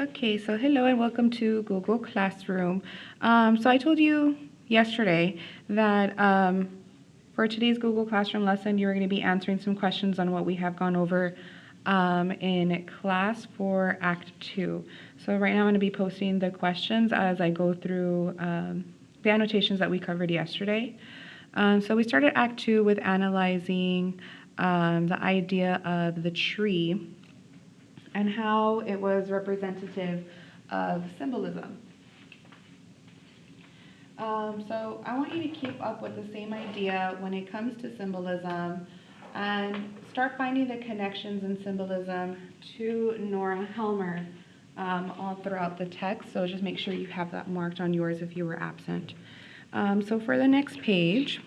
Okay, so hello and welcome to Google Classroom. So I told you yesterday that for today's Google Classroom lesson, you're going to be answering some questions on what we have gone over in class for Act 2. So right now I'm going to be posting the questions as I go through the annotations that we covered yesterday. So we started Act 2 with analyzing the idea of the tree and how it was representative of symbolism. So I want you to keep up with the same idea when it comes to symbolism and start finding the connections in symbolism to Nora Helmer all throughout the text. So just make sure you have that marked on yours if you were absent. So for the next page,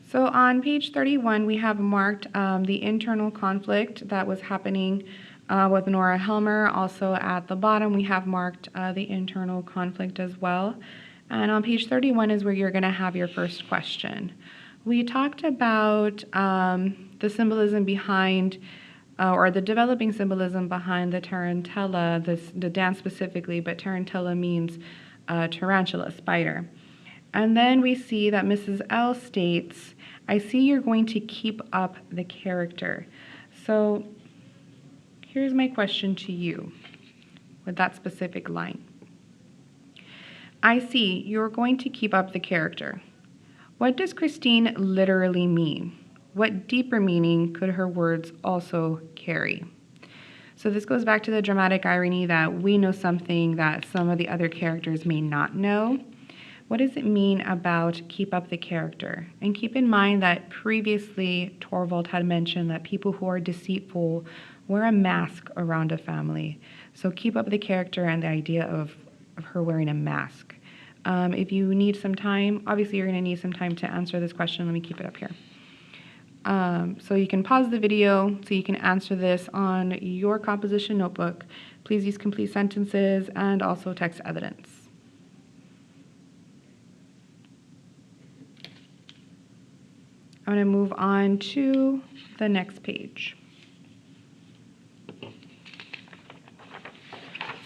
so on page 31, we have marked the internal conflict that was happening with Nora Helmer. Also at the bottom, we have marked the internal conflict as well. And on page 31 is where you're going to have your first question. We talked about the symbolism behind, or the developing symbolism behind the tarantella, the dance specifically, but tarantella means tarantula, spider. And then we see that Mrs. L states, I see you're going to keep up the character. So here's my question to you with that specific line. I see you're going to keep up the character. What does Christine literally mean? What deeper meaning could her words also carry? So this goes back to the dramatic irony that we know something that some of the other characters may not know. What does it mean about keep up the character? And keep in mind that previously Torvald had mentioned that people who are deceitful wear a mask around a family. So keep up the character and the idea of her wearing a mask. If you need some time, obviously you're going to need some time to answer this question. Let me keep it up here. So you can pause the video so you can answer this on your composition notebook. Please use complete sentences and also text evidence. I'm going to move on to the next page.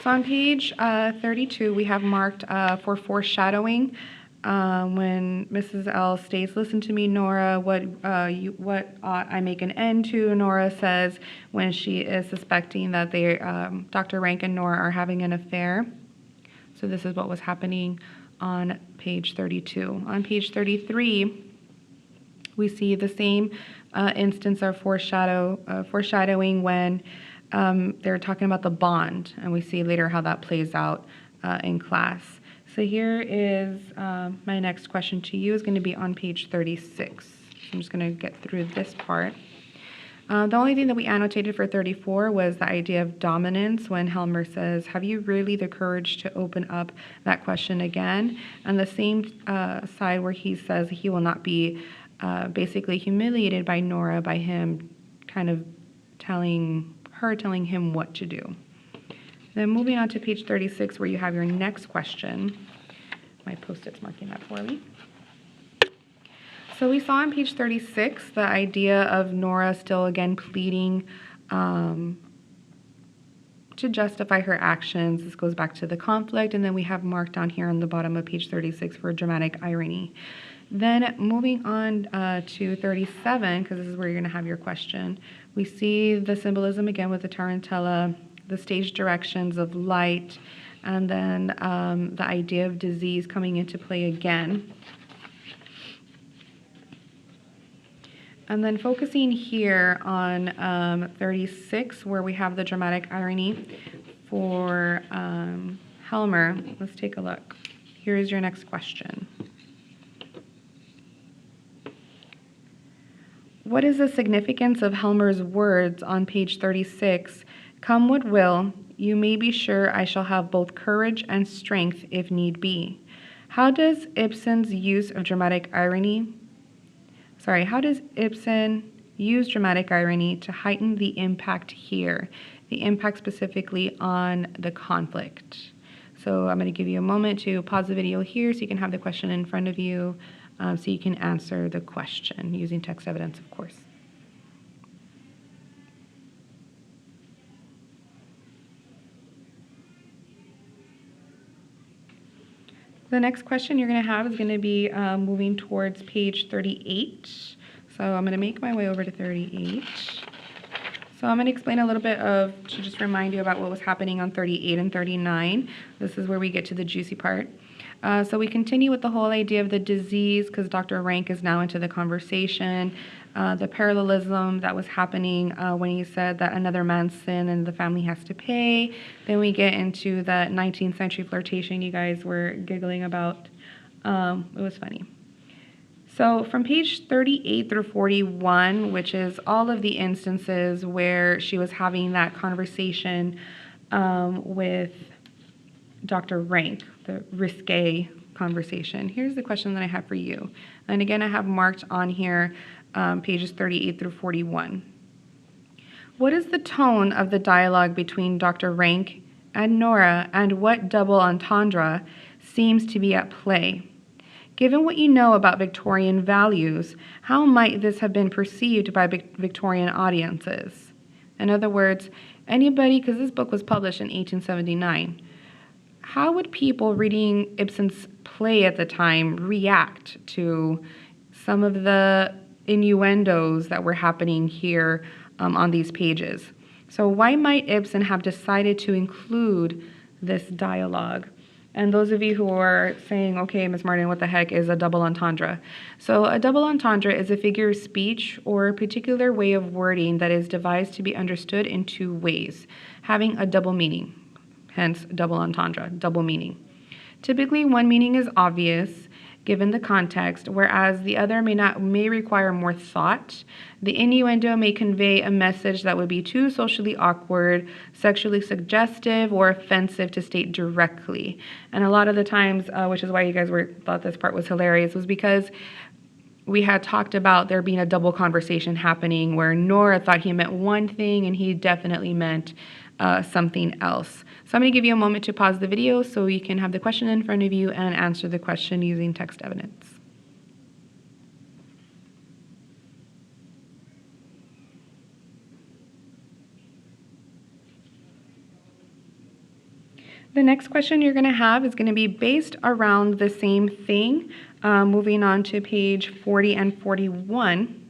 So on page 32, we have marked for foreshadowing when Mrs. L states, listen to me, Nora, what ought I make an end to? Nora says when she is suspecting that Dr. Rank and Nora are having an affair. So this is what was happening on page 32. On page 33, we see the same instance of foreshadowing when they're talking about the bond, and we see later how that plays out in class. So here is my next question to you is going to be on page 36. So I'm just going to get through this part. The only thing that we annotated for 34 was the idea of dominance when Helmer says, have you really the courage to open up that question again? And the same side where he says he will not be basically humiliated by Nora, by him kind of telling him what to do. Then moving on to page 36 where you have your next question. My Post-it's marking that for me. So we saw on page 36 the idea of Nora still again pleading to justify her actions. This goes back to the conflict, and then we have marked on here on the bottom of page 36 for dramatic irony. Then moving on to 37, because this is where you're going to have your question, we see the symbolism again with the tarantella, the stage directions of light, and then the idea of disease coming into play again. And then focusing here on 36, where we have the dramatic irony for Helmer. Let's take a look. Here is your next question. What is the significance of Helmer's words on page 36? Come what will, you may be sure I shall have both courage and strength if need be. How does Ibsen use dramatic irony to heighten the impact here? The impact specifically on the conflict. So I'm going to give you a moment to pause the video here so you can have the question in front of you so you can answer the question using text evidence, of course. The next question you're going to have is going to be moving towards page 38. So I'm going to make my way over to 38. So I'm going to explain a little bit to just remind you about what was happening on 38 and 39. This is where we get to the juicy part. So we continue with the whole idea of the disease because Dr. Rank is now into the conversation. The parallelism that was happening when he said that another man's sin and the family has to pay. Then we get into the 19th century flirtation you guys were giggling about. It was funny. So from page 38 through 41, which is all of the instances where she was having that conversation with Dr. Rank, the risque conversation. Here's the question that I have for you. And again, I have marked on here pages 38 through 41. What is the tone of the dialogue between Dr. Rank and Nora, and what double entendre seems to be at play? Given what you know about Victorian values, how might this have been perceived by Victorian audiences? In other words, anybody, because this book was published in 1879, how would people reading Ibsen's play at the time react to some of the innuendos that were happening here on these pages? So why might Ibsen have decided to include this dialogue? And those of you who are saying, okay, Ms. Martin, what the heck is a double entendre? So a double entendre is a figure of speech or a particular way of wording that is devised to be understood in two ways, having a double meaning. Hence, double entendre, double meaning. Typically, one meaning is obvious given the context, whereas the other may require more thought. The innuendo may convey a message that would be too socially awkward, sexually suggestive, or offensive to state directly. And a lot of the times, which is why you guys thought this part was hilarious, was because we had talked about there being a double conversation happening where Nora thought he meant one thing and he definitely meant something else. So I'm going to give you a moment to pause the video so you can have the question in front of you and answer the question using text evidence. The next question you're going to have is going to be based around the same thing, moving on to page 40 and 41.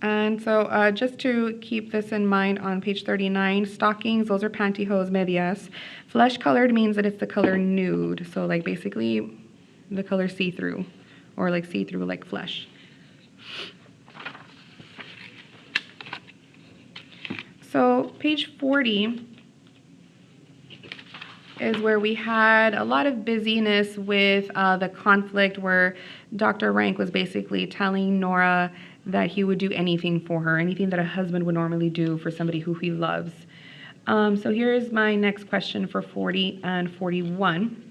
And so just to keep this in mind on page 39, stockings, those are pantyhose, medias. Flesh-colored means that it's the color nude, so like basically the color see-through, or like see-through like flesh. So page 40 is where we had a lot of busyness with the conflict where Dr. Rank was basically telling Nora that he would do anything for her, anything that a husband would normally do for somebody who he loves. So here's my next question for 40 and 41.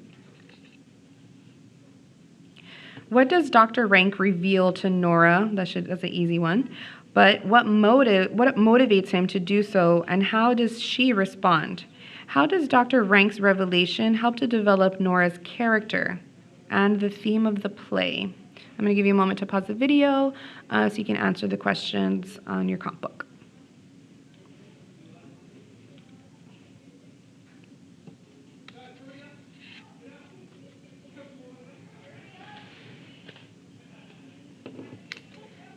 What does Dr. Rank reveal to Nora? That's an easy one. But what motivates him to do so, and how does she respond? How does Dr. Rank's revelation help to develop Nora's character and the theme of the play? I'm going to give you a moment to pause the video so you can answer the questions on your comp book.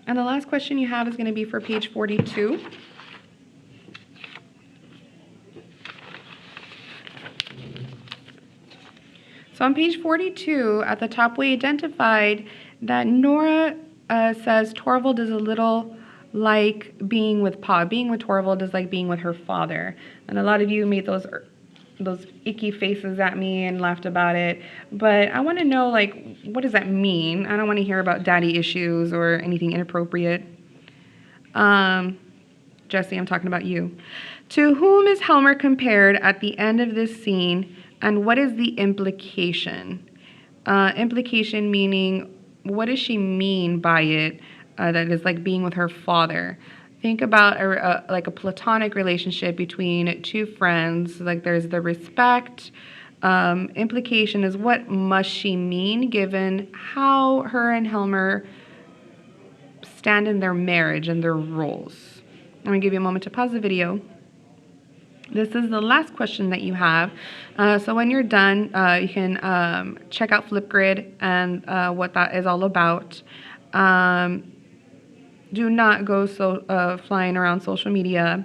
And the last question you have is going to be for page 42. So on page 42, at the top, we identified that Nora says Torvald is a little like being with Pa. Being with Torvald is like being with her father. And a lot of you made those icky faces at me and laughed about it. But I want to know, like, what does that mean? I don't want to hear about daddy issues or anything inappropriate. Jesse, I'm talking about you. To whom is Helmer compared at the end of this scene, and what is the implication? Implication meaning, what does she mean by it? That is like being with her father. Think about like a platonic relationship between two friends. Like there's the respect, implication is, what must she mean given how her and Helmer stand in their marriage and their roles? I'm going to give you a moment to pause the video. This is the last question that you have. So when you're done, you can check out Flipgrid and what that is all about. Do not go flying around social media.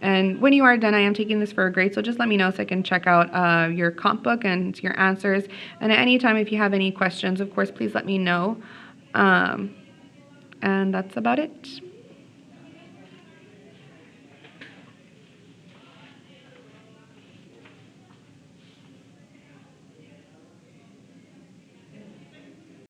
And when you are done, I am taking this for a grade, so just let me know so I can check out your comp book and your answers. And at any time, if you have any questions, of course, please let me know. And that's about it.